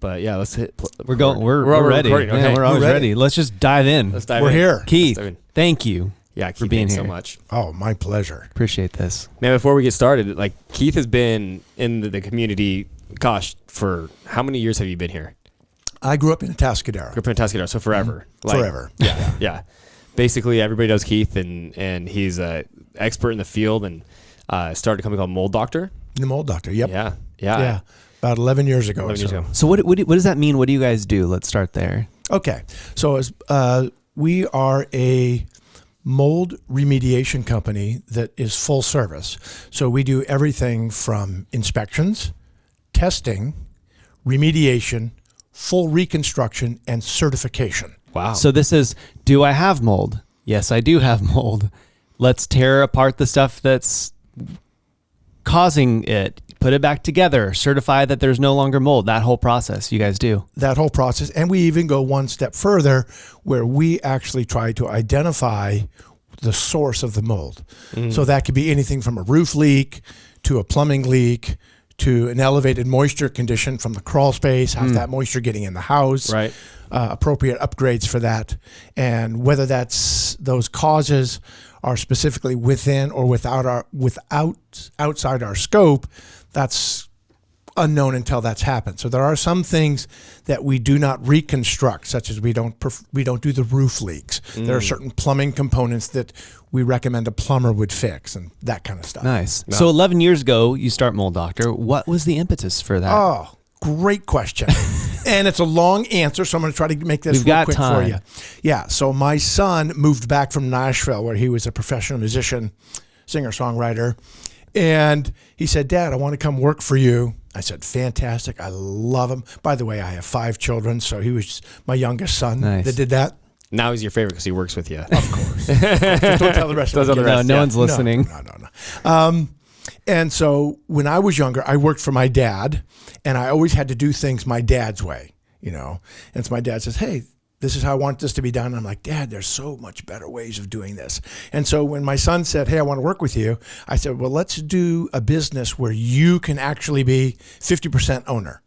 But yeah, let's hit. We're ready. Okay. Yeah, we're always ready. Let's just dive in. Let's dive We're in. here. Keith, thank you. Yeah, Keith, for being thanks here so much. Oh, my pleasure. Appreciate this. Man, before we get started, like Keith has been in the community, gosh, for how many years have you been here? I grew up in Atascadero. Grew up in Atascadero, so forever. Forever. Yeah, yeah. Basically, everybody knows Keith, and he's an expert in the field, and started a company called Mold Doctor. The mold doctor. Yep. Yeah. About 11 years ago. 11 years ago. So what does that mean? What do you guys do? Let's start there. Okay. So as we are a mold remediation company that is full service. So we do everything from inspections, testing, remediation, full reconstruction, and certification. Wow. So this is, do I have mold? Yes, I do have mold. Let's tear apart the stuff that's causing it, put it back together, certify that there's no longer mold. That whole process you guys do. That whole process. And we even go one step further where we actually try to identify the source of the mold. So that could be anything from a roof leak to a plumbing leak to an elevated moisture condition from the crawl space. How's that moisture getting in the house? Right. Appropriate upgrades for that. And whether those causes are specifically within or outside our scope, that's unknown until that's happened. So there are some things that we do not reconstruct, such as we don't do the roof leaks. There are certain plumbing components that we recommend a plumber would fix and that kind of stuff. Nice. So 11 years ago, you start Mold Doctor. What was the impetus for that? Oh, great question. And it's a long answer, so I'm going to try to make this real quick for you. Yeah, so my son moved back from Nashville, where he was a professional musician, singer-songwriter, and he said, "Dad, I want to come work for you." I said, "Fantastic. I love him." By the way, I have 5 children, so he was my youngest son that did that. Now he's your favorite because he works with you. Of course. Just don't tell the rest of the kids. No one's listening. No. And so when I was younger, I worked for my dad, and I always had to do things my dad's way, And so my dad says, "Hey, this is how I want this to be done." And I'm like, "Dad, there's so much better ways of doing this." And so when my son said, "Hey, I want to work with you," I said, "Well, let's do a business where you can actually be 50% owner.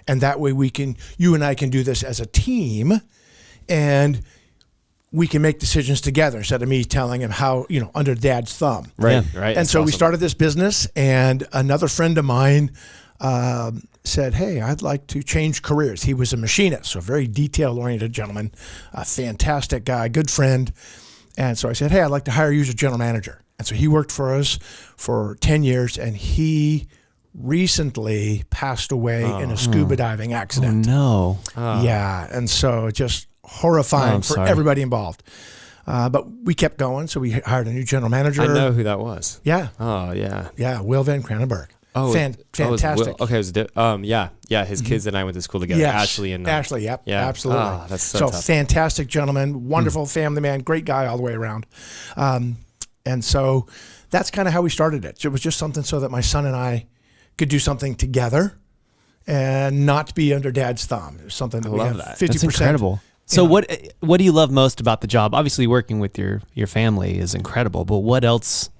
And that way you and I can do this as a team, and we can make decisions together instead of me telling him how, under Dad's thumb." Right, right. And so we started this business, and another friend of mine said, "Hey, I'd like to change careers." He was a machinist, so a very detail-oriented gentleman, a fantastic guy, good friend. And so I said, "Hey, I'd like to hire you as a general manager." And so he worked for us for 10 years, and he recently passed away in a scuba diving accident. Oh, no. Yeah, and so just horrifying for everybody involved. But we kept going, so we hired a new general manager. I know who that was. Yeah. Oh, yeah. Yeah, Will Van Cranenberg. Oh, fantastic. His kids and I went to school together. Yes. Ashley, yep, yeah. absolutely. Oh, that's so tough. Fantastic gentleman, wonderful family man, great guy all the way around. And so that's kind of how we started it. It was just something so that my son and I could do something together and not be under Dad's thumb. It was something that we have 50%. That's incredible. So what do you love most about the job? Obviously, working with your family is incredible, but what else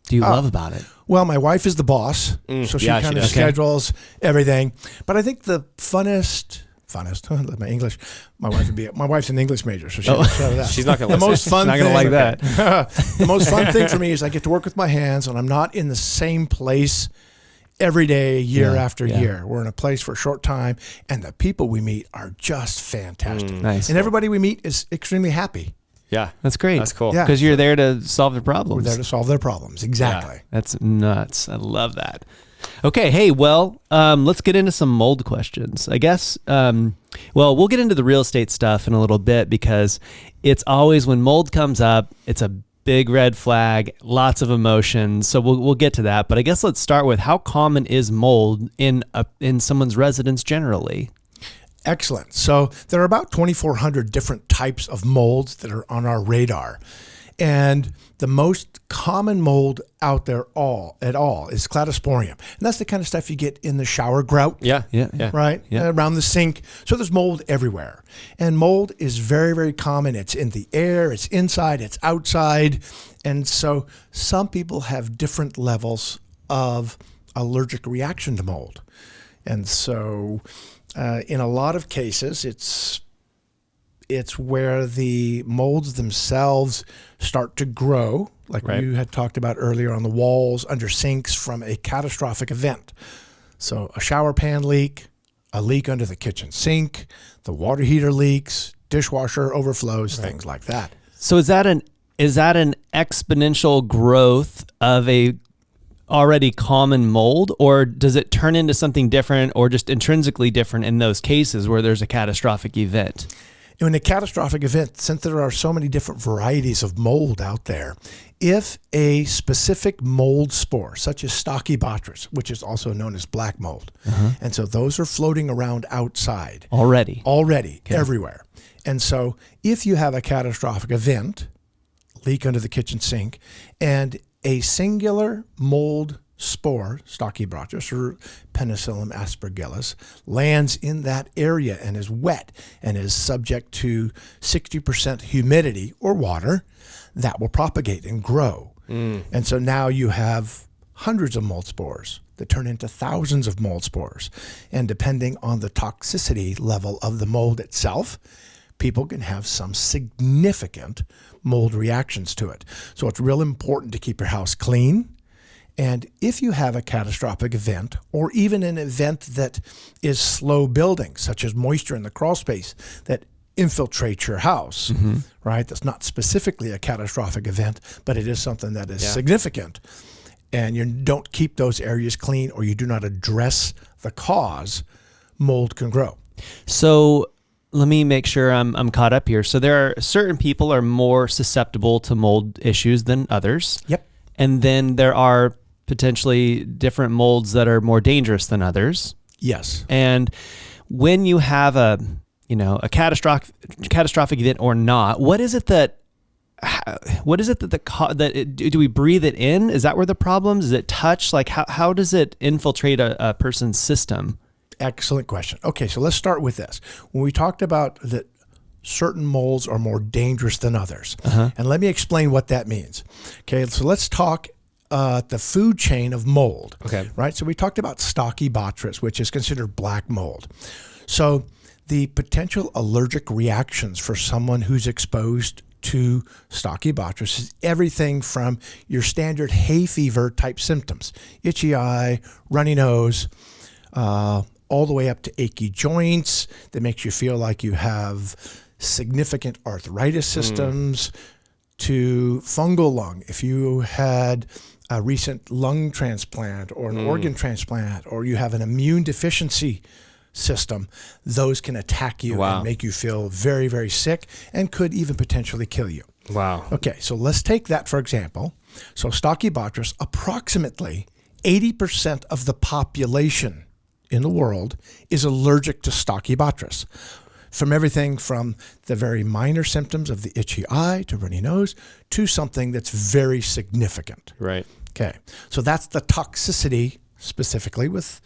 do you love about it? Well, my wife is the boss, so she kind of schedules everything. But I think the funnest, my English, my wife's an English major, so she's not going to most fun thing. Not going to like that. The most fun thing for me is I get to work with my hands, and I'm not in the same place every day, year after year. We're in a place for a short time, and the people we meet are just fantastic. Nice. And everybody we meet is extremely happy. Yeah. That's great. That's cool. Yeah. Because you're there to solve their problems. We're there to solve their problems. Exactly. Yeah, that's nuts. I love that. Okay. Hey, well, let's get into some mold questions. I guess, we'll get into the real estate stuff in a little bit because it's always when mold comes up, it's a big red flag, lots of emotions. So we'll get to that. But I guess let's start with how common is mold in someone's residence generally? Excellent. So there are about 2,400 different types of molds that are on our radar. And the most common mold out there is cladosporium. And that's the kind of stuff you get in the shower grout. Yeah. Right? Yeah. Around the sink. So there's mold everywhere. And mold is very, very common. It's in the air, it's inside, it's outside. And so some people have different levels of allergic reaction to mold. And so In a lot of cases, it's where the molds themselves start to grow, like Right. you had talked about earlier, on the walls, under sinks from a catastrophic event. So a shower pan leak, a leak under the kitchen sink, the water heater leaks, dishwasher overflows, things like that. So is that an exponential growth of a already common mold, or does it turn into something different or just intrinsically different in those cases where there's a catastrophic event? In a catastrophic event, since there are so many different varieties of mold out there, if a specific mold spore, such as Stachybotrys, which is also known as black mold, and so those are floating around outside Already. everywhere. And so if you have a catastrophic event, leak under the kitchen sink, and a singular mold spore, Stachybotrys or Penicillium aspergillus, lands in that area and is wet and is subject to 60% humidity or water, that will propagate and grow. And so now you have hundreds of mold spores that turn into thousands of mold spores. And depending on the toxicity level of the mold itself, people can have some significant mold reactions to it. So it's real important to keep your house clean. And if you have a catastrophic event, or even an event that is slow building, such as moisture in the crawl space that infiltrates your house, right? That's not specifically a catastrophic event, but it is something that is significant. And you don't keep those areas clean, or you do not address the cause, mold can grow. So let me make sure I'm caught up here. So there are certain people are more susceptible to mold issues than others. Yep. And then there are potentially different molds that are more dangerous than others. Yes. And when you have a catastrophic event or not, what is it that do we breathe it in? Is that where the problem is? Is it touch? Like how does it infiltrate a person's system? Excellent question. Okay, so let's start with this. When we talked about that certain molds are more dangerous than others, and let me explain what that means. Okay, so let's talk the food chain of mold. Okay. Right? So we talked about Stachybotrys, which is considered black mold. So the potential allergic reactions for someone who's exposed to Stachybotrys is everything from your standard hay fever type symptoms, itchy eye, runny nose, all the way up to achy joints that makes you feel like you have significant arthritis systems, to fungal lung. If you had a recent lung transplant or an organ transplant, or you have an immune deficiency system, those can attack you and make you feel very, very sick and could even potentially kill you. Wow. Okay, so let's take that for example. So Stachybotrys, approximately 80% of the population in the world is allergic to Stachybotrys. From everything from the very minor symptoms of the itchy eye to runny nose to something that's very significant. Right. Okay, so that's the toxicity specifically with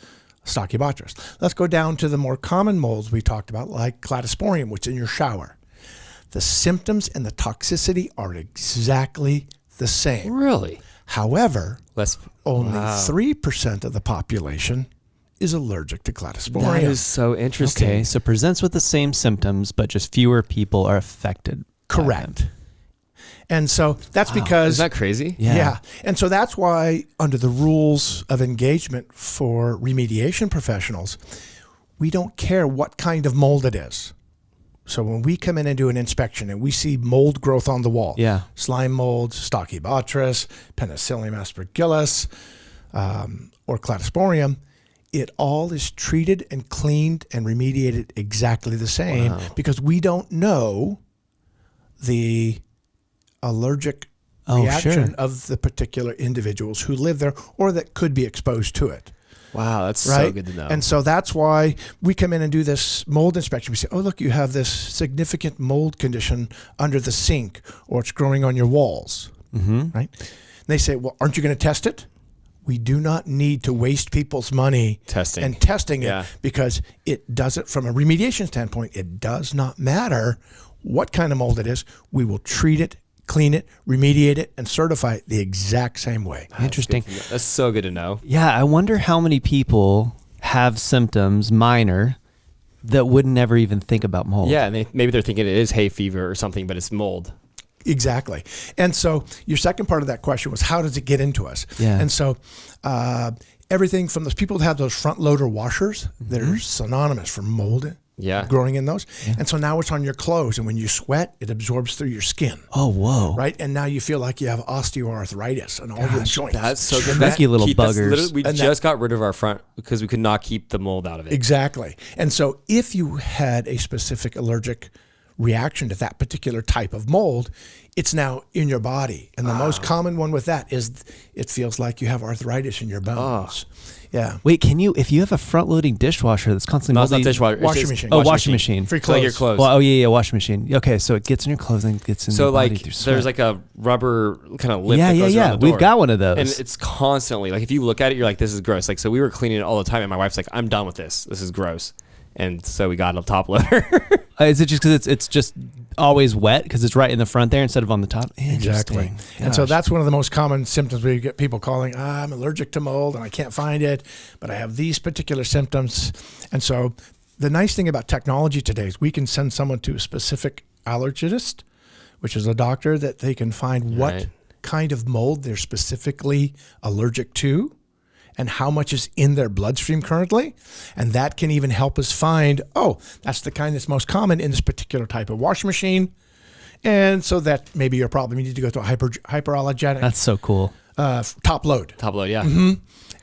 Stachybotrys. Let's go down to the more common molds we talked about, like Cladosporium, which is in your shower. The symptoms and the toxicity are exactly the same. Really? However, only Wow. 3% of the population is allergic to Cladosporium. That is so interesting. Okay, so presents with the same symptoms, but just fewer people are affected. Correct. And so that's because... Is that crazy? Yeah. And so that's why under the rules of engagement for remediation professionals, we don't care what kind of mold it is. So when we come in and do an inspection and we see mold growth on the wall, slime mold, Stachybotrys, Penicillium aspergillus, or Cladosporium, it all is treated and cleaned and remediated exactly the same because we don't know the allergic reaction of the particular individuals who live there or that could be exposed to it. Wow, that's Right? so good to know. And so that's why we come in and do this mold inspection. We say, oh, look, you have this significant mold condition under the sink, or it's growing on your walls, right? And they say, well, aren't you going to test it? We do not need to waste people's money testing it because it doesn't, from a remediation standpoint, it does not matter what kind of mold it is. We will treat it, clean it, remediate it, and certify it the exact same way. Interesting. That's so good to know. Yeah, I wonder how many people have symptoms, minor, that would never even think about mold. Yeah, and maybe they're thinking it is hay fever or something, but it's mold. Exactly. And so your second part of that question was, how does it get into us? Yeah. And so everything from those people that have those front loader washers, they're synonymous for mold growing in those. Yeah. And so now it's on your clothes, and when you sweat, it absorbs through your skin. Oh, whoa. Right? And now you feel like you have osteoarthritis and all your joints. That's so good. Sneaky little buggers. We just got rid of our front because we could not keep the mold out of it. Exactly. And so if you had a specific allergic reaction to that particular type of mold, it's now in your body. And the most common one with that is it feels like you have arthritis in your bones. Yeah. Wait, can you, if you have a front-loading dishwasher that's constantly No, it's not dishwasher. Washing machine. Oh, washing machine. For So like your clothes. clothes. Well, yeah, washing machine. Okay, so it gets in your clothing, gets in So your body like through sweat. there's like a rubber kind of lip that goes around the door. We've got one of those. And it's constantly, like if you look at it, you're like, this is gross. Like, so we were cleaning it all the time, and my wife's like, I'm done with this. This is gross. And so we got a top loader. Is it just because it's just always wet because it's right in the front there instead of on the top? Exactly. And so that's one of the most common symptoms where you get people calling, I'm allergic to mold and I can't find it, but I have these particular symptoms. And so the nice thing about technology today is we can send someone to a specific allergist, which is a doctor that they can find what kind of mold they're specifically allergic to and how much is in their bloodstream currently. And that can even help us find, that's the kind that's most common in this particular type of washing machine. And so that maybe your problem, you need to go to a hyperallergenic. That's so cool. Top load. Top load, yeah. Mm-hmm.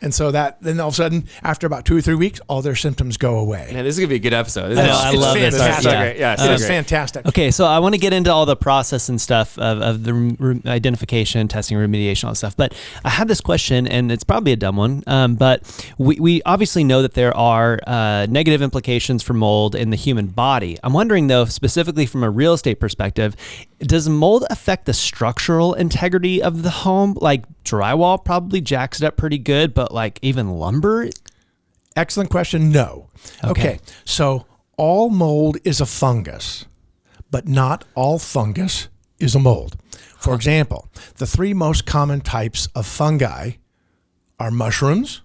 And so then all of a sudden, after about 2 or 3 weeks, all their symptoms go away. Man, this is going to be a good episode. I love this. Fantastic. It's It's fantastic. Okay, so I want to get into all the process and stuff of the identification, testing, remediation, all that stuff. But I had this question, and it's probably a dumb one. But we obviously know that there are negative implications for mold in the human body. I'm wondering, though, specifically from a real estate perspective, does mold affect the structural integrity of the home? Like drywall probably jacks it up pretty good, but like even lumber? Excellent question. No. Okay. So all mold is a fungus, but not all fungus is a mold. For example, the 3 most common types of fungi are mushrooms.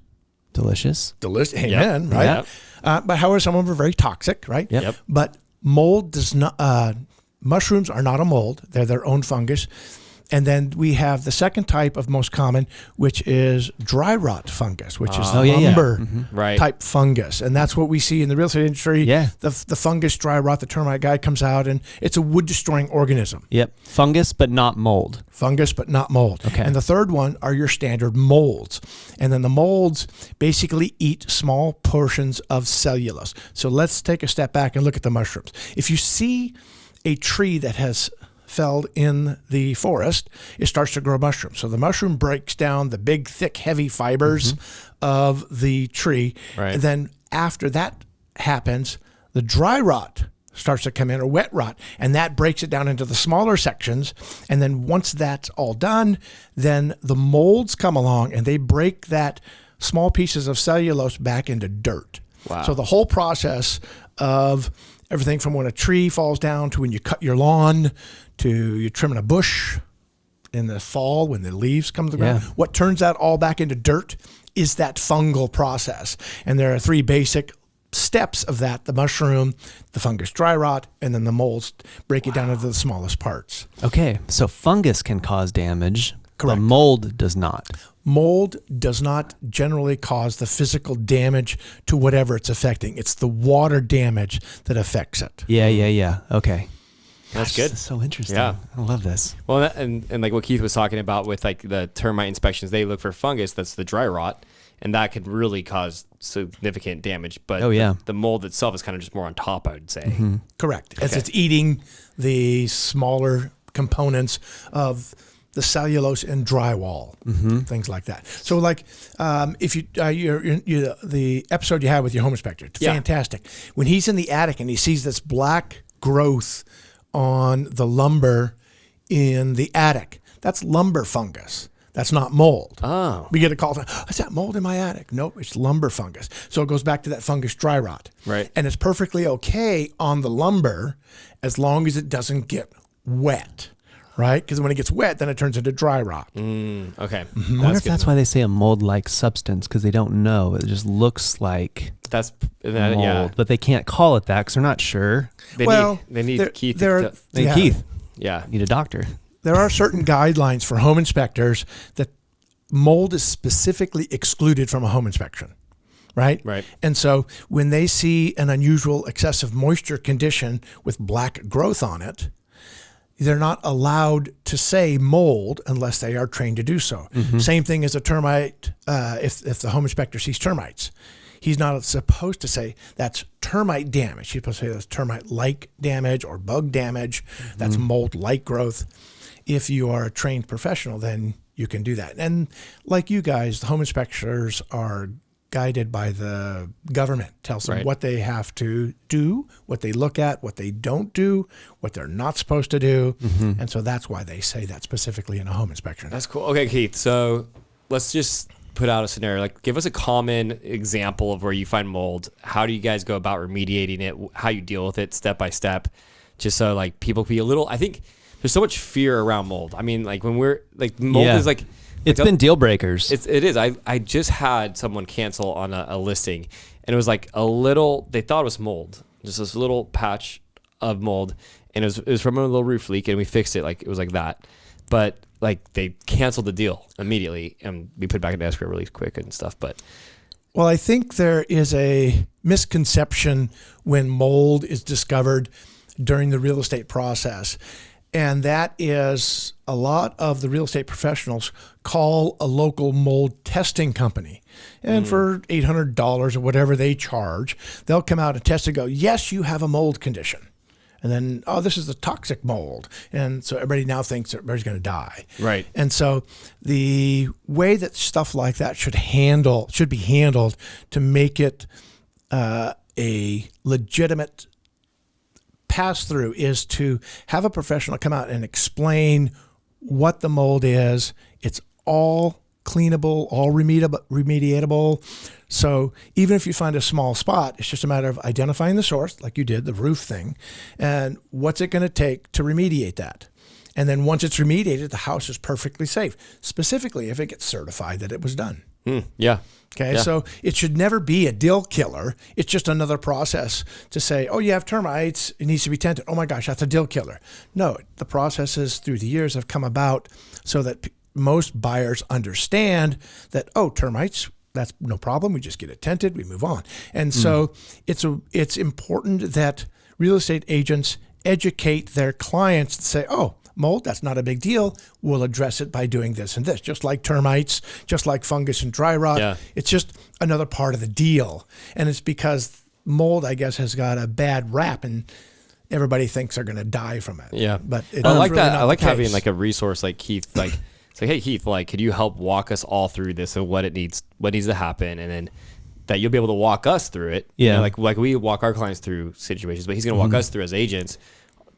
Delicious. Amen, right? Yep. But however, some of them are very toxic, right? Yep. But mold does not, mushrooms are not a mold. They're their own fungus. And then we have the second type of most common, which is dry rot fungus, which is lumber type fungus. And that's what we see in the real estate industry. Yeah. The fungus dry rot, the termite guy comes out, and it's a wood destroying organism. Yep. Fungus, but not mold. Fungus, but not mold. Okay. And the third one are your standard molds. And then the molds basically eat small portions of cellulose. So let's take a step back and look at the mushrooms. If you see a tree that has felled in the forest, it starts to grow mushrooms. So the mushroom breaks down the big, thick, heavy fibers of the tree. Right. And then after that happens, the dry rot starts to come in, or wet rot, and that breaks it down into the smaller sections. And then once that's all done, then the molds come along and they break that small pieces of cellulose back into dirt. Wow. So the whole process of everything from when a tree falls down to when you cut your lawn to you trimming a bush in the fall when the leaves come to the ground. What turns that all back into dirt is that fungal process. And there are 3 basic steps of that: the mushroom, the fungus dry rot, and then the molds break it down into the smallest parts. Okay, so fungus can cause damage. Correct. But mold does not. Mold does not generally cause the physical damage to whatever it's affecting. It's the water damage that affects it. Yeah. Okay. That's Gosh, good. That's so interesting. Yeah. I love this. Well, and like what Keith was talking about with like the termite inspections, they look for fungus, that's the dry rot, and that could really cause significant damage. But the mold itself is kind of just more on top, I would say. Mm-hmm. Correct. As it's eating the smaller components of the cellulose and drywall, things like that. So like if you the episode you had with your home inspector, fantastic. When he's in the attic and he sees this black growth on the lumber in the attic, that's lumber fungus. That's not mold. Oh. We get a call, is that mold in my attic? Nope, it's lumber fungus. So it goes back to that fungus dry rot. Right. And it's perfectly okay on the lumber as long as it doesn't get wet. right? Because when it gets wet, then it turns into dry rot. Okay. I wonder if that's why they say a mold-like substance, because they don't know. It just looks like that's mold, but they can't call it that because they're not sure. They need Keith. Keith. Yeah. Need a doctor. There are certain guidelines for home inspectors that mold is specifically excluded from a home inspection. Right? Right. And so when they see an unusual excessive moisture condition with black growth on it, they're not allowed to say mold unless they are trained to do so. Same thing as a termite. If the home inspector sees termites, he's not supposed to say that's termite damage. He's supposed to say that's termite-like damage or bug damage. That's mold-like growth. If you are a trained professional, then you can do that. And like you guys, the home inspectors are guided by the government, tells them what they have to do, what they look at, what they don't do, what they're not supposed to do. And so that's why they say that specifically in a home inspection. That's cool. Okay, Keith. So let's just put out a scenario. Like, give us a common example of where you find mold. How do you guys go about remediating it? How you deal with it step by step? Just so like people can be a little, I think there's so much fear around mold. I mean, like when we're like mold is like, it's been deal breakers. It is. I just had someone cancel on a listing, and it was like a little. They thought it was mold, just this little patch of mold, and it was from a little roof leak, and we fixed it. Like it was like that, but like they canceled the deal immediately, and we put it back in escrow really quick and stuff. But well, I think there is a misconception when mold is discovered during the real estate process. And that is a lot of the real estate professionals call a local mold testing company. And for $800 or whatever they charge, they'll come out and test and go, yes, you have a mold condition. And then, oh, this is the toxic mold. And so everybody now thinks that everybody's going to die. Right. And so the way that stuff like that should be handled to make it a legitimate pass through is to have a professional come out and explain what the mold is. It's all cleanable, all remediatable. So even if you find a small spot, it's just a matter of identifying the source, like you did, the roof thing, and what's it going to take to remediate that. And then once it's remediated, the house is perfectly safe, specifically if it gets certified that it was done. Yeah. Okay, yeah. So it should never be a deal killer. It's just another process to say, oh, you have termites, it needs to be tented. Oh my gosh, that's a deal killer. No, the processes through the years have come about so that most buyers understand that, oh, termites, that's no problem. We just get it tented, we move on. And so it's important that real estate agents educate their clients to say, oh, mold, that's not a big deal. We'll address it by doing this and this, just like termites, just like fungus and dry rot. Yeah. It's just another part of the deal. And it's because mold, I guess, has got a bad rap and everybody thinks they're going to die from it. Yeah. But I like really that. not I like the case. having like a resource like Keith, like say, hey Keith, like could you help walk us all through this and what needs to happen, and then that you'll be able to walk us through it. Yeah. You know, like we walk our clients through situations, but he's going to walk us through as agents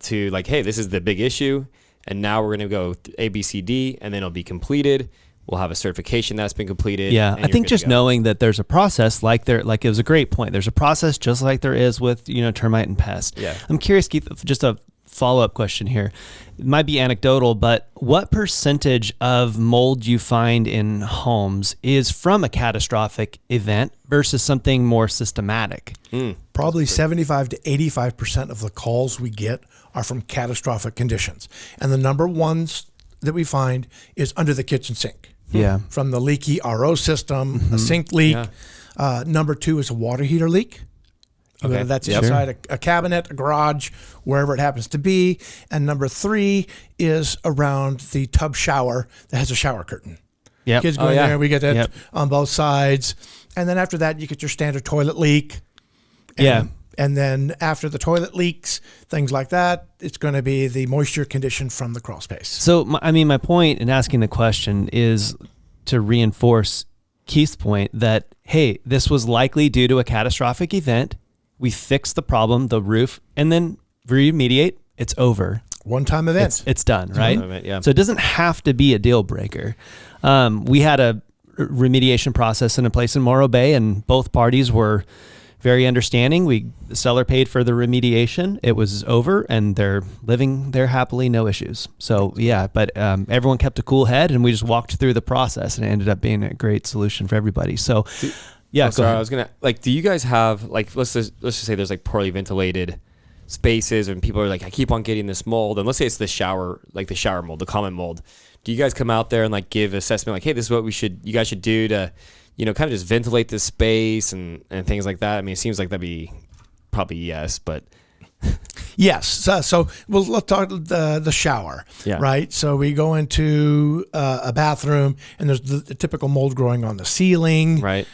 to like, hey, this is the big issue. And now we're going to go A, B, C, D, and then it'll be completed. We'll have a certification that's been completed. Yeah, I think just knowing that there's a process like it was a great point. There's a process just like there is with, termite and pest. Yeah. I'm curious, Keith, just a follow-up question here. It might be anecdotal, but what percentage of mold you find in homes is from a catastrophic event versus something more systematic? Probably 75 to 85% of the calls we get are from catastrophic conditions. And the number ones that we find is under the kitchen sink. Yeah. From the leaky RO system, a sink leak. Yeah. Number two is a water heater leak. Okay. Whether that's inside a cabinet, a garage, wherever it happens to be. And number three is around the tub shower that has a shower curtain. Yep. Kids go in there, we get that on both sides. And then after that, you get your standard toilet leak. And then after the toilet leaks, things like that, it's going to be the moisture condition from the crawl space. So, my point in asking the question is to reinforce Keith's point that, hey, this was likely due to a catastrophic event. We fixed the problem, the roof, and then remediate. It's over. One-time event. It's done, right? Event, yeah. So it doesn't have to be a deal breaker. We had a remediation process in place in Morro Bay, and both parties were very understanding. The seller paid for the remediation. It was over, and they're living there happily, no issues. So yeah, but everyone kept a cool head, and we just walked through the process, and it ended up being a great solution for everybody. So yeah, go ahead. I was gonna do you guys have let's just say there's poorly ventilated spaces, and people are I keep on getting this mold, and let's say it's the shower mold, the common mold. Do you guys come out there and give assessment hey, this is what you guys should do to kind of just ventilate this space and things like that? I mean, it seems like that'd be probably yes, but yes. So let's talk the shower, right? So we go into a bathroom, and there's the typical mold growing on the ceiling. Right.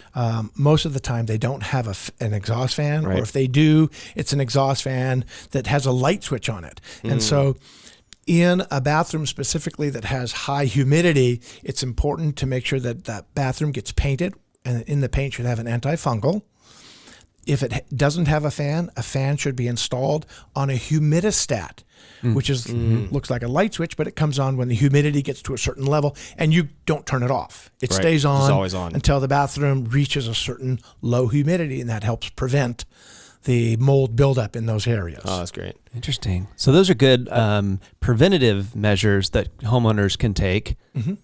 Most of the time, they don't have an exhaust fan, right. or if they do, it's an exhaust fan that has a light switch on it. And so in a bathroom specifically that has high humidity, it's important to make sure that that bathroom gets painted, and in the paint should have an antifungal. If it doesn't have a fan should be installed on a humidistat, which is looks like a light switch, but it comes on when the humidity gets to a certain level, and you don't turn it off. It stays on, it's always on until the bathroom reaches a certain low humidity, and that helps prevent the mold buildup in those areas. Oh, that's great. Interesting. So those are good preventative measures that homeowners can take. Mm-hmm.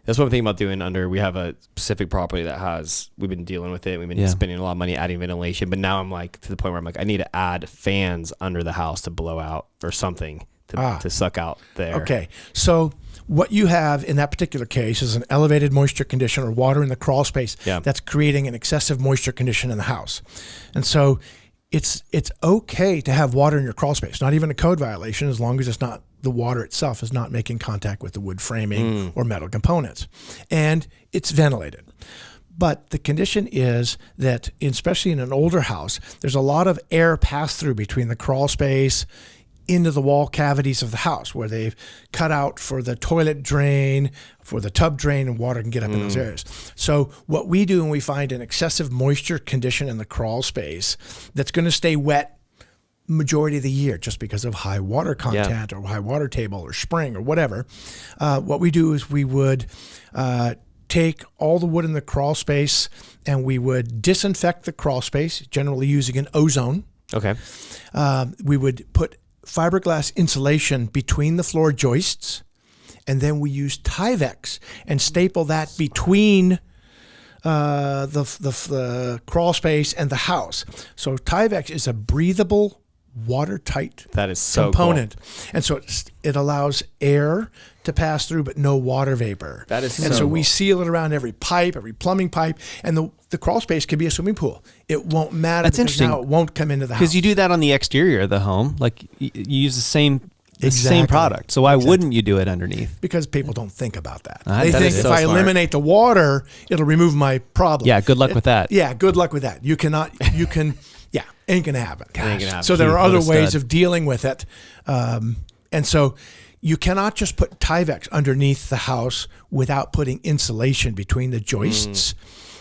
That's what I'm thinking about doing we have a specific property we've been dealing with it. We've been spending a lot of money adding ventilation, but now I'm to the point where I'm I need to add fans under the house to blow out or something to suck out the air. Okay. So what you have in that particular case is an elevated moisture condition or water in the crawl space that's creating an excessive moisture condition in the house. And so it's okay to have water in your crawl space, not even a code violation, as long as the water itself is not making contact with the wood framing or metal components, and it's ventilated. But the condition is that, especially in an older house, there's a lot of air pass through between the crawl space into the wall cavities of the house, where they've cut out for the toilet drain, for the tub drain, and water can get up in those areas. So what we do when we find an excessive moisture condition in the crawl space that's going to stay wet majority of the year just because of high water content or high water table or spring or whatever, what we do is we would take all the wood in the crawl space, and we would disinfect the crawl space, generally using an ozone. Okay. We would put fiberglass insulation between the floor joists, and then we use Tyvek and staple that between the crawl space and the house. So Tyvek is a breathable, watertight component. Cool. And so it allows air to pass through, but no water vapor. That is and so cool. we seal it around every pipe, every plumbing pipe, and the crawl space could be a swimming pool. It won't matter. That's interesting. Now it won't come into the house. Because you do that on the exterior of the home. You use the same product. So why wouldn't you do it underneath? Because people don't think about that. They think if I eliminate the water, it'll remove my problem. Yeah, good luck with that. Yeah, good luck with that. You can, ain't gonna happen. Ain't gonna happen. So there are other ways of dealing with it. And so you cannot just put Tyvek underneath the house without putting insulation between the joists.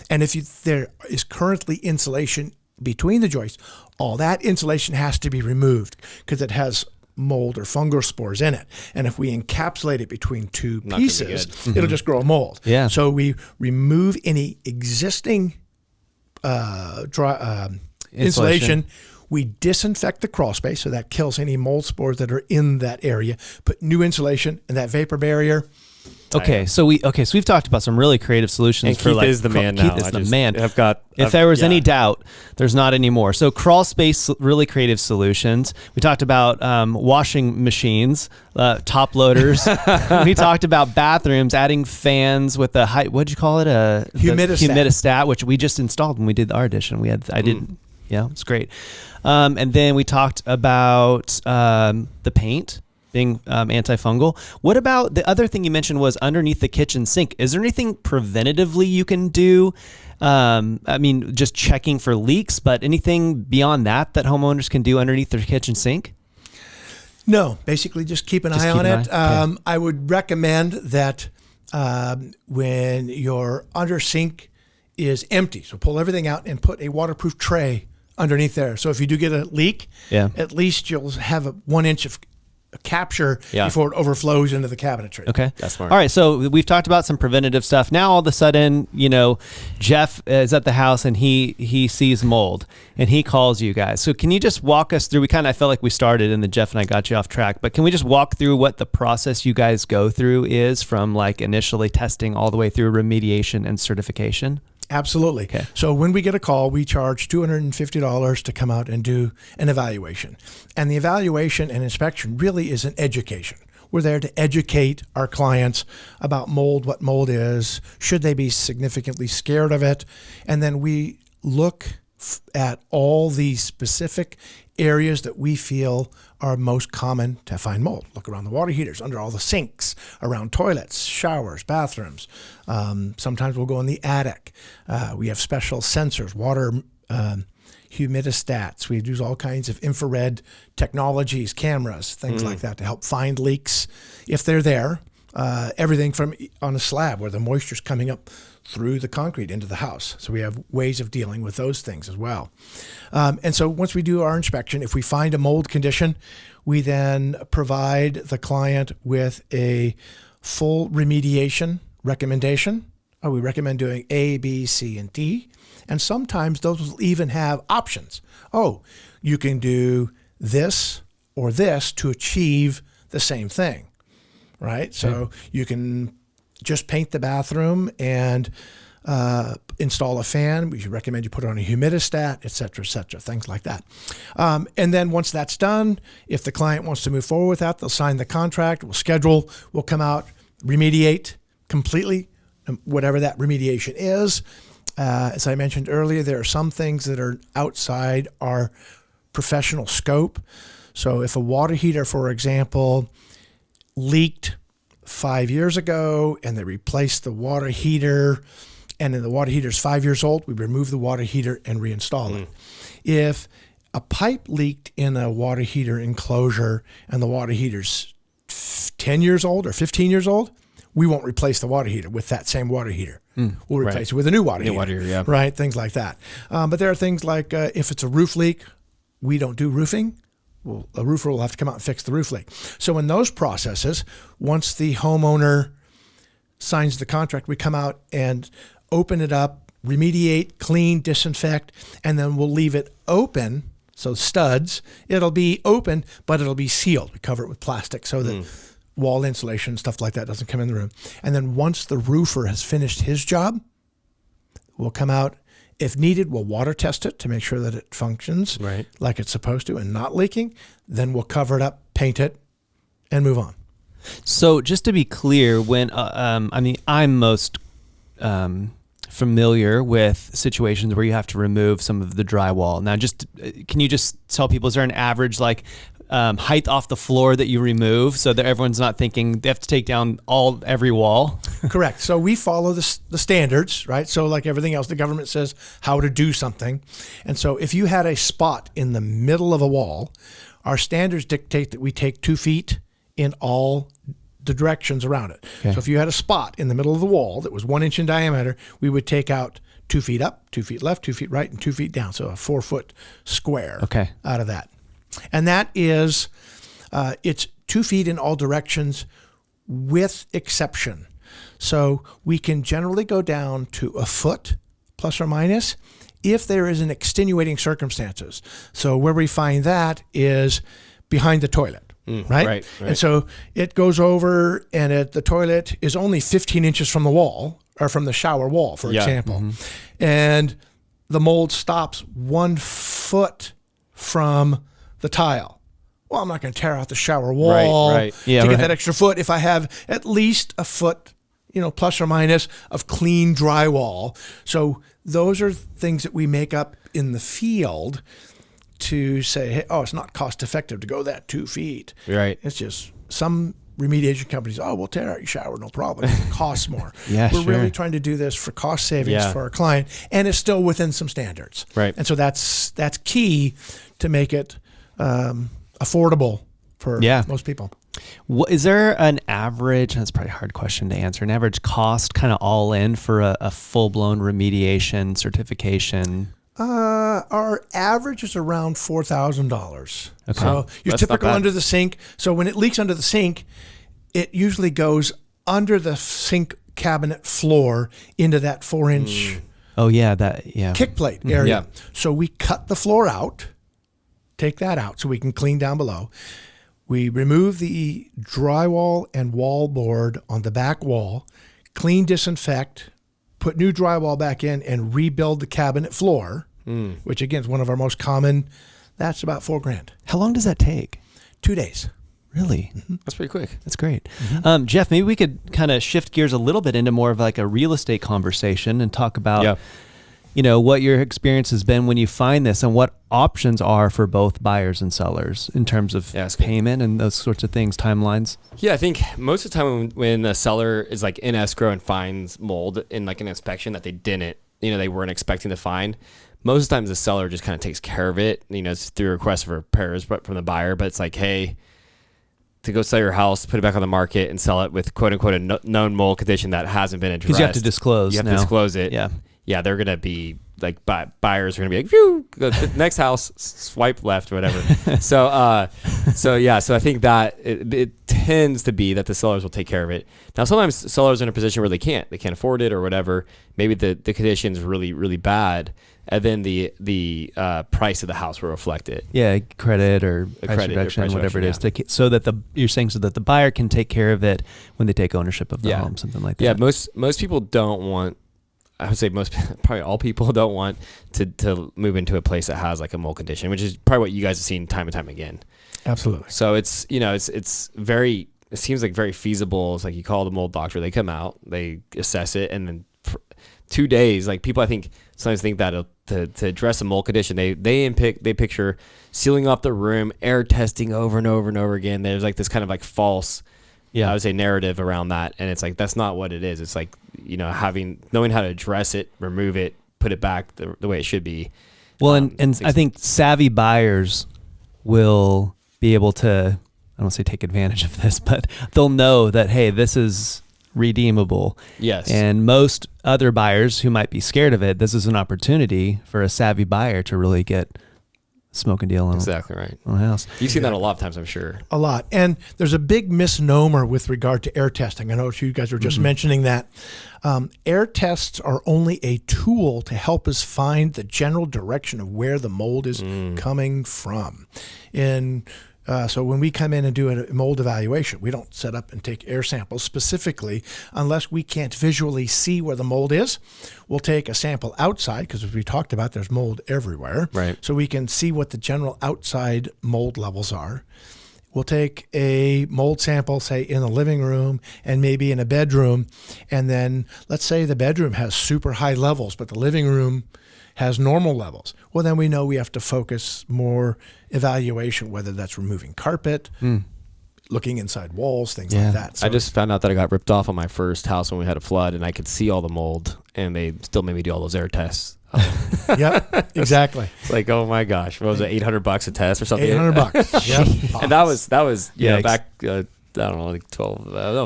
And if there is currently insulation between the joists, all that insulation has to be removed because it has mold or fungal spores in it. And if we encapsulate it between two pieces, it'll just grow a mold. Yeah. So we remove any existing insulation. We disinfect the crawl space, so that kills any mold spores that are in that area. Put new insulation and that vapor barrier. Okay, so we've talked about some really creative solutions. And Keith is the man now. Keith is the man. If there was any doubt, there's not anymore. So crawl space, really creative solutions. We talked about washing machines, top loaders. We talked about bathrooms, adding fans with a high, what'd you call it? Humidistat, which we just installed when we did our addition. It's great. And then we talked about the paint being antifungal. What about the other thing you mentioned was underneath the kitchen sink? Is there anything preventatively you can do? Just checking for leaks, but anything beyond that homeowners can do underneath their kitchen sink? No, basically just keep an eye on it. Okay. I would recommend that when your under sink is empty, so pull everything out and put a waterproof tray underneath there. So if you do get a leak, at least you'll have 1 inch of capture Yeah. before it overflows into the cabinetry. Okay. That's smart. All right. So we've talked about some preventative stuff. Now all of a sudden, Jeff is at the house and he sees mold and he calls you guys. So can you just walk us through? I felt like we started and then Jeff and I got you off track, but can we just walk through what the process you guys go through is from like initially testing all the way through remediation and certification? Absolutely. Okay. So when we get a call, we charge $250 to come out and do an evaluation. And the evaluation and inspection really is an education. We're there to educate our clients about mold, what mold is, should they be significantly scared of it. And then we look at all the specific areas that we feel are most common to find mold. Look around the water heaters, under all the sinks, around toilets, showers, bathrooms. Sometimes we'll go in the attic. We have special sensors, water humidistats. We use all kinds of infrared technologies, cameras, things like that to help find leaks if they're there. Everything from on a slab where the moisture's coming up through the concrete into the house. So we have ways of dealing with those things as well. And so once we do our inspection, if we find a mold condition, we then provide the client with a full remediation recommendation. We recommend doing A, B, C, and D. And sometimes those will even have options. You can do this or this to achieve the same thing, right? So you can just paint the bathroom and install a fan. We should recommend you put it on a humidistat, et cetera, things like that. And then once that's done, if the client wants to move forward with that, they'll sign the contract, we'll schedule, we'll come out, remediate completely, whatever that remediation is. As I mentioned earlier, there are some things that are outside our professional scope. So if a water heater, for example, leaked 5 years ago and they replaced the water heater and then the water heater is 5 years old, we remove the water heater and reinstall it. If a pipe leaked in a water heater enclosure and the water heater's 10 years old or 15 years old, we won't replace the water heater with that same water heater. We'll replace it with a new water heater. Yeah. Right, things like that. But there are things like if it's a roof leak, we don't do roofing. Well, a roofer will have to come out and fix the roof leak. So in those processes, once the homeowner signs the contract, we come out and open it up, remediate, clean, disinfect, and then we'll leave it open. So studs, it'll be open, but it'll be sealed. We cover it with plastic so that wall insulation, stuff like that doesn't come in the room. And then once the roofer has finished his job, we'll come out. If needed, we'll water test it to make sure that it functions like it's supposed to and not leaking. Then we'll cover it up, paint it, and move on. So just to be clear, when I'm most familiar with situations where you have to remove some of the drywall. Now, can you just tell people, is there an average height off the floor that you remove so that everyone's not thinking they have to take down every wall? Correct. So we follow the standards, right? So like everything else, the government says how to do something. And so if you had a spot in the middle of a wall, our standards dictate that we take 2 feet in all the directions around it. Okay. So if you had a spot in the middle of the wall that was 1 inch in diameter, we would take out 2 feet up, 2 feet left, 2 feet right, and 2 feet down. So a 4 foot square out of that. And that is, it's 2 feet in all directions with exception. So we can generally go down to a foot plus or minus if there is an extenuating circumstances. So where we find that is behind the toilet. Right. And so it goes over and the toilet is only 15 inches from the wall or from the shower wall, for example. And the mold stops 1 foot from the tile. Well, I'm not going to tear out the shower wall to get that extra foot if I have at least a foot, plus or minus of clean drywall. So those are things that we make up in the field to say, hey, it's not cost effective to go that 2 feet. Right. It's just some remediation companies, we'll tear out your shower, no problem. It costs more. We're really trying to do this for cost savings for our client, and it's still within some standards. Right. And so that's key to make it affordable for most people. Is there an average, that's probably a hard question to answer, an average cost kind of all in for a full-blown remediation certification? Our average is around $4,000. Okay. So your That's not typical bad. under the sink. So when it leaks under the sink, it usually goes under the sink cabinet floor into that 4-inch Oh yeah, that yeah. kick plate area. Yeah. So we cut the floor out, take that out so we can clean down below. We remove the drywall and wall board on the back wall, clean, disinfect, put new drywall back in, and rebuild the cabinet floor, which again is one of our most common. That's about $4,000. How long does that take? 2 days. Really? That's pretty quick. That's great. Jeff, maybe we could kind of shift gears a little bit into more of like a real estate conversation and talk about, what your experience has been when you find this and what options are for both buyers and sellers in terms of payment and those sorts of things, timelines. Yeah, I think most of the time when a seller is like in escrow and finds mold in like an inspection that they weren't expecting to find, most of the times the seller just kind of takes care of it. It's through a request for repairs from the buyer, but it's like, hey, to go sell your house, put it back on the market and sell it with quote unquote a known mold condition that hasn't been addressed. Because you have to disclose. You have to disclose it. Yeah, they're gonna be like buyers are gonna be like, phew, go to the next house, swipe left or whatever. So I think that it tends to be that the sellers will take care of it. Now, sometimes sellers are in a position where they can't afford it or whatever. Maybe the condition is really, really bad, and then the price of the house will reflect it. Yeah, credit or price reduction, whatever it is, so that you're saying so that the buyer can take care of it when they take ownership of the home, something like that. Yeah, most people don't want. I would say probably all people don't want to move into a place that has like a mold condition, which is probably what you guys have seen time and time again. Absolutely. So it seems like very feasible. It's like you call the mold doctor, they come out, they assess it, and then 2 days, like people I think sometimes think that to address a mold condition, they picture sealing off the room, air testing over and over and over again. There's like this kind of like false, I would say narrative around that, and it's like that's not what it is. It's like knowing how to address it, remove it, put it back the way it should be. Well, and I think savvy buyers will be able to, I don't say take advantage of this, but they'll know that, hey, this is redeemable. Yes. And most other buyers who might be scared of it, this is an opportunity for a savvy buyer to really get smoking deal on exactly right on a house. You've seen that a lot of times, I'm sure. A lot. And there's a big misnomer with regard to air testing. I know you guys were just mentioning that. Air tests are only a tool to help us find the general direction of where the mold is coming from. So when we come in and do a mold evaluation, we don't set up and take air samples specifically unless we can't visually see where the mold is. We'll take a sample outside because, as we talked about, there's mold everywhere. Right. So we can see what the general outside mold levels are. We'll take a mold sample, say, in the living room and maybe in a bedroom. And then let's say the bedroom has super high levels, but the living room has normal levels. Well, then we know we have to focus more evaluation, whether that's removing carpet, looking inside walls, things like that. So I just found out that I got ripped off on my first house when we had a flood, and I could see all the mold, and they still made me do all those air tests. Yep, exactly. It's like, oh my gosh, what was it, $800 a test or something? $800. Yep. And that was Yikes. back I don't know, like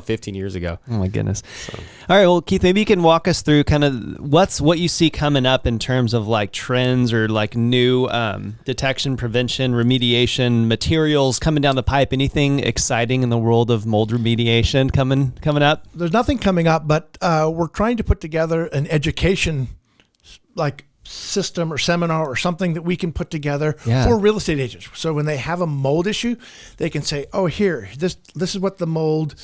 15 years ago. Oh my goodness. All right, well, Keith, maybe you can walk us through kind of what you see coming up in terms of like trends or like new detection, prevention, remediation materials coming down the pipe. Anything exciting in the world of mold remediation coming up? There's nothing coming up, but we're trying to put together an education like system or seminar or something that we can put together for real estate agents. So when they have a mold issue, they can say, oh, here, this is what the mold,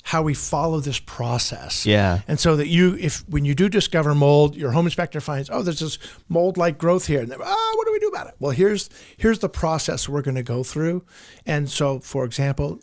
how we follow this process. Yeah. And so that when you do discover mold, your home inspector finds, oh, there's this mold-like growth here. And what do we do about it? Well, here's the process we're going to go through. And so, for example,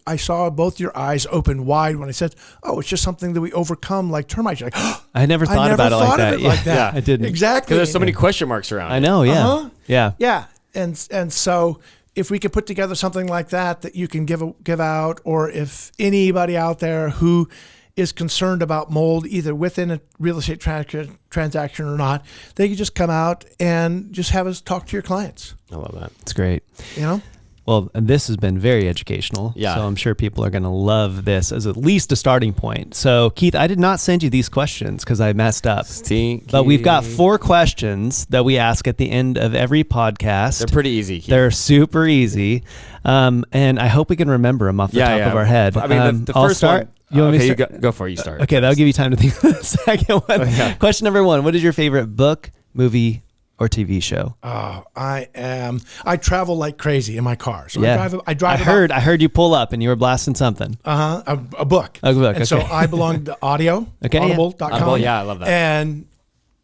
I saw both your eyes open wide when I said, oh, it's just something that we overcome like termites. You're like, oh, I never thought about it like that. Yeah, I didn't. Exactly. Because there's so many question marks around I know, yeah. Uh-huh. Yeah. Yeah. And so if we could put together something like that you can give out, or if anybody out there who is concerned about mold, either within a real estate transaction or not, they can just come out and just have us talk to your clients. I love that. It's great. You know? Well, and this has been very educational. Yeah. So I'm sure people are going to love this as at least a starting point. So, Keith, I did not send you these questions because I messed up. Stinky. But we've got 4 questions that we ask at the end of every podcast. They're pretty easy. Keith. They're super easy. And I hope we can remember them off the top of our head. I mean, the I'll first start. one. You want me to You start? go for it. You start. Okay, that'll give you time to think of the second one. Yeah. Question number 1. What is your favorite book, movie, or TV show? Oh, I travel like crazy in my car. So Yeah. I drive. I heard you pull up and you were blasting something. A book. A book, And so okay. I belong to Audio, Okay, yeah. audible.com. Audible, yeah, I love that. And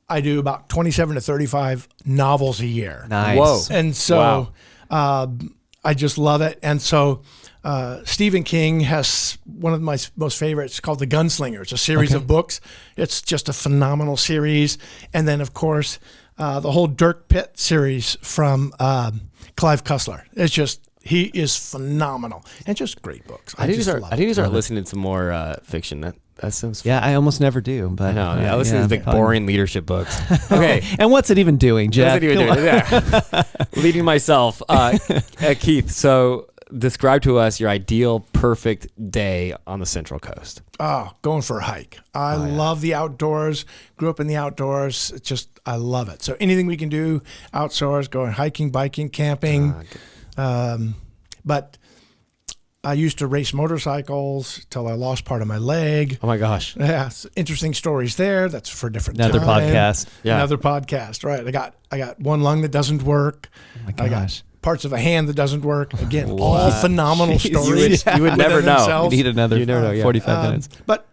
I do about 27 to 35 novels a year. Nice. Whoa. And so I just love it. And so Stephen King has one of my most favorites called The Gunslinger. It's a series of books. It's just a phenomenal series. And then, of course, the whole Dirk Pitt series from Clive Cussler. It's just, he is phenomenal. And just great books. I need to start Love it. listening to more fiction. That sounds. Yeah, I almost never do. But I know. I listen to the boring leadership books. Okay. And what's it even doing, Jeff? What's it even doing? Yeah. Leading myself. Keith, so describe to us your ideal perfect day on the Central Coast. Oh, going for a hike. I love the outdoors. Grew up in the outdoors. It's just, I love it. So anything we can do outdoors, going hiking, biking, camping. But I used to race motorcycles till I lost part of my leg. Oh my gosh. Yeah, interesting stories there. That's for a different Another time. podcast. Yeah. Another podcast. Right. I got one lung that doesn't work. Oh my I got gosh. parts of a hand that doesn't work. Again, all phenomenal stories. You would never within know. themselves. You need another You never know, yeah. 45 minutes. But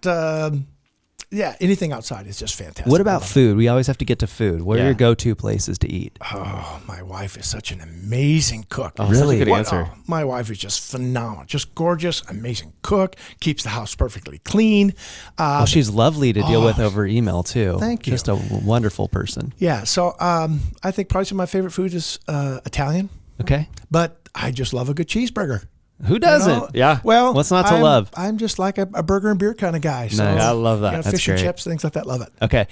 yeah, anything outside is just fantastic. What about food? We always have to get to food. What are Yeah. your go-to places to eat? Oh, my wife is such an amazing cook. Oh, such a good answer. My wife is just phenomenal, just gorgeous, amazing cook. Keeps the house perfectly clean. Well, she's lovely to deal with over email too. Thank you. Just a wonderful person. Yeah, so I think probably some of my favorite food is Italian, Okay. but I just love a good cheeseburger. Who doesn't? You know? Yeah. Well, What's not to I'm- love? I'm just like a burger and beer kind of guy. So Nice. I love that. you know, That's fish and great. chips, things like that. Love it. Okay.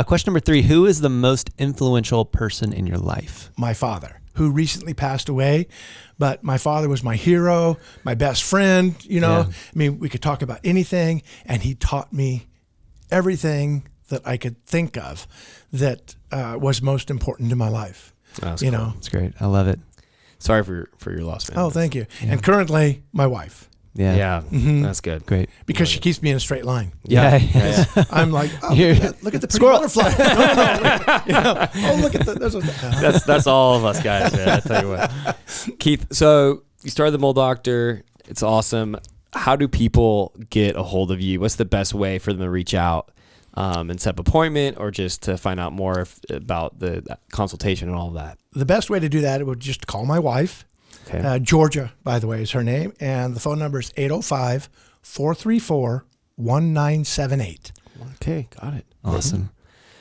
Question number 3. Who is the most influential person in your life? My father, who recently passed away, but my father was my hero, my best friend. You know, Yeah. I mean, we could talk about anything, and he taught me everything that I could think of that was most important in my life. That's you cool. know. That's great. I love it. Sorry for your loss, man. Oh, thank you. And currently, my wife, Yeah. Yeah. Mm-hmm. That's good. Great. because she keeps me in a straight line. Yeah. I'm like, oh, Here. look at the pretty Squirrel. butterfly. No. You know, oh, look at the. There's a, That's all of us guys, man. I tell you what. Keith, so you started the Mole Doctor. It's awesome. How do people get a hold of you? What's the best way for them to reach out and set up an appointment, or just to find out more about the consultation and all of that? the best way to do that would just call my wife. Okay. Georgia, by the way, is her name. And the phone number is 805-434-1978. Okay, got it. Awesome.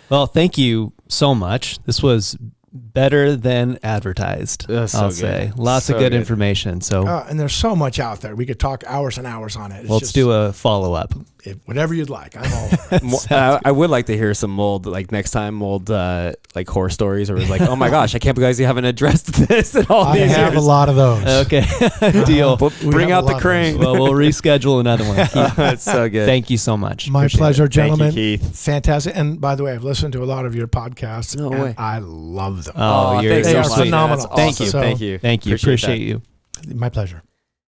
Well, thank you so much. This was better than advertised. That's so I'll good. say lots So of good good. information. So And there's so much out there. We could talk hours and hours on it. It's let's just, do a follow up. whatever you'd like. I'm all. I would like to hear some mold, like next time, mold like horror stories, or like, oh my gosh, I can't believe you haven't addressed this at all I these have years. a lot of those. Okay, deal. Bring have out a the lot of crane. Well, we'll reschedule another one. Keith, That's so good. thank you so much. My Appreciate pleasure, it. gentlemen. Thank you, Keith. Fantastic. And by the way, I've listened to a lot of your podcasts. No and way. I love them. Oh, Oh, you're thanks They so are much. phenomenal. That's Thank awesome. you. So- Thank you. Thank you. Appreciate that. you. My pleasure.